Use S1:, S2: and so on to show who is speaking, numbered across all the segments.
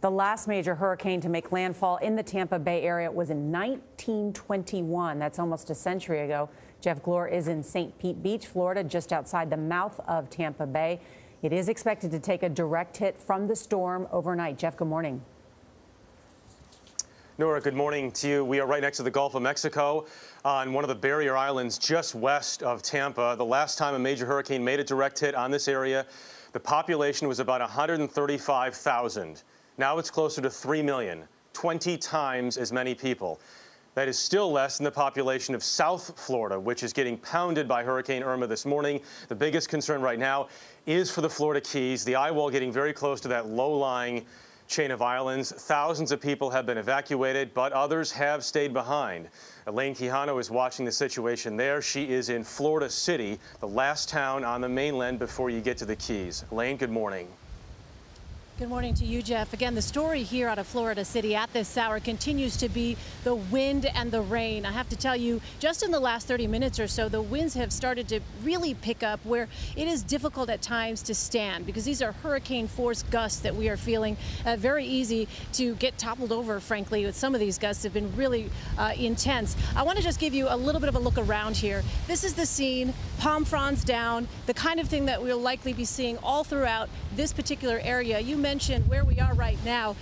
S1: The last major hurricane to make landfall in the Tampa Bay area was in 1921. That's almost a century ago. Jeff Glor is in St. Pete Beach, Florida, just outside the mouth of Tampa Bay. It is expected to take a direct hit from the storm overnight. Jeff, good morning.
S2: Nora, good morning to you. We are right next to the Gulf of Mexico on one of the barrier islands just west of Tampa. The last time a major hurricane made a direct hit on this area, the population was about 135,000. Now it's closer to 3 million, 20 times as many people. That is still less than the population of South Florida, which is getting pounded by Hurricane Irma this morning. The biggest concern right now is for the Florida Keys, the eye wall getting very close to that low-lying chain of islands. Thousands of people have been evacuated, but others have stayed behind. Elaine Quijano is watching the situation there. She is in Florida City, the last town on the mainland before you get to the Keys. Elaine, good morning.
S3: Good morning to you, Jeff. Again, the story here out of Florida City at this hour continues to be the wind and the rain. I have to tell you, just in the last 30 minutes or so, the winds have started to really pick up where it is difficult at times to stand because these are hurricane force gusts that we are feeling. Very easy to get toppled over, frankly, with some of these gusts have been really intense. I want to just give you a little bit of a look around here. This is the scene, palm fronds down, the kind of thing that we'll likely be seeing all throughout this particular area. You mentioned where we are right now.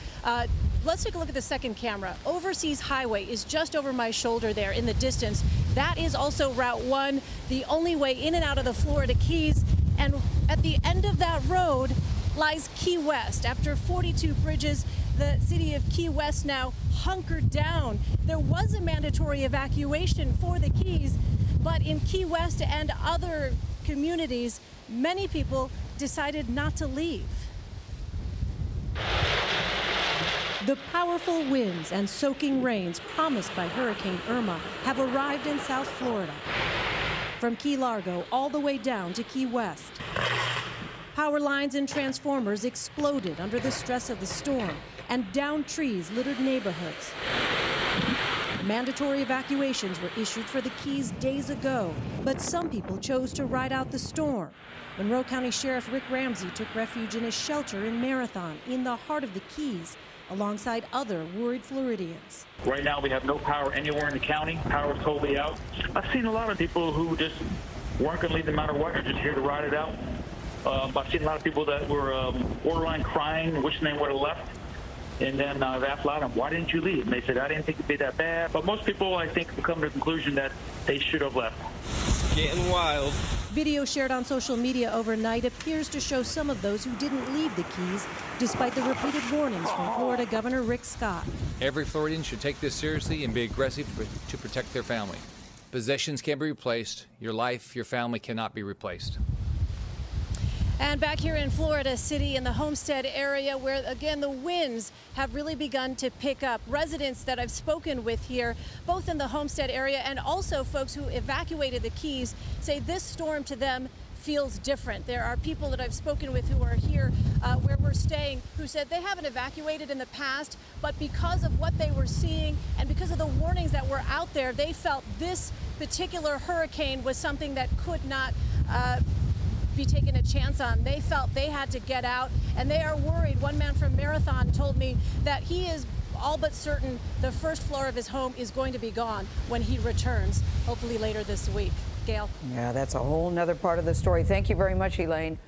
S3: Let's take a look at the second camera. Overseas Highway is just over my shoulder there in the distance. That is also Route 1, the only way in and out of the Florida Keys. And at the end of that road lies Key West. After 42 bridges, the city of Key West now hunkered down. There was a mandatory evacuation for the Keys, but in Key West and other communities, many people decided not to leave. The powerful winds and soaking rains promised by Hurricane Irma have arrived in South Florida, from Key Largo all the way down to Key West. Power lines and transformers exploded under the stress of the storm, and downed trees littered neighborhoods. Mandatory evacuations were issued for the Keys days ago, but some people chose to ride out the storm. Monroe County Sheriff Rick Ramsey took refuge in a shelter in Marathon in the heart of the Keys, alongside other worried Floridians.
S4: Right now we have no power anywhere in the county. Power is totally out. I've seen a lot of people who just weren't going to leave no matter what. They're just here to ride it out. I've seen a lot of people that were borderline crying, wishing they would have left. And then I've asked a lot of them, why didn't you leave? And they said, I didn't think it'd be that bad. But most people, I think, have come to the conclusion that they should have left.
S5: Getting wild.
S3: Video shared on social media overnight appears to show some of those who didn't leave the Keys, despite the repeated warnings from Florida Governor Rick Scott.
S5: Every Floridian should take this seriously and be aggressive to protect their family. Possessions can be replaced. Your life, your family cannot be replaced.
S3: And back here in Florida City in the Homestead area where, again, the winds have really begun to pick up. Residents that I've spoken with here, both in the Homestead area and also folks who evacuated the Keys, say this storm to them feels different. There are people that I've spoken with who are here where we're staying who said they haven't evacuated in the past, but because of what they were seeing and because of the warnings that were out there, they felt this particular hurricane was something that could not be taking a chance on. They felt they had to get out, and they are worried. One man from Marathon told me that he is all but certain the first floor of his home is going to be gone when he returns, hopefully later this week. Gail?
S1: Yeah, that's a whole nother part of the story. Thank you very much, Elaine.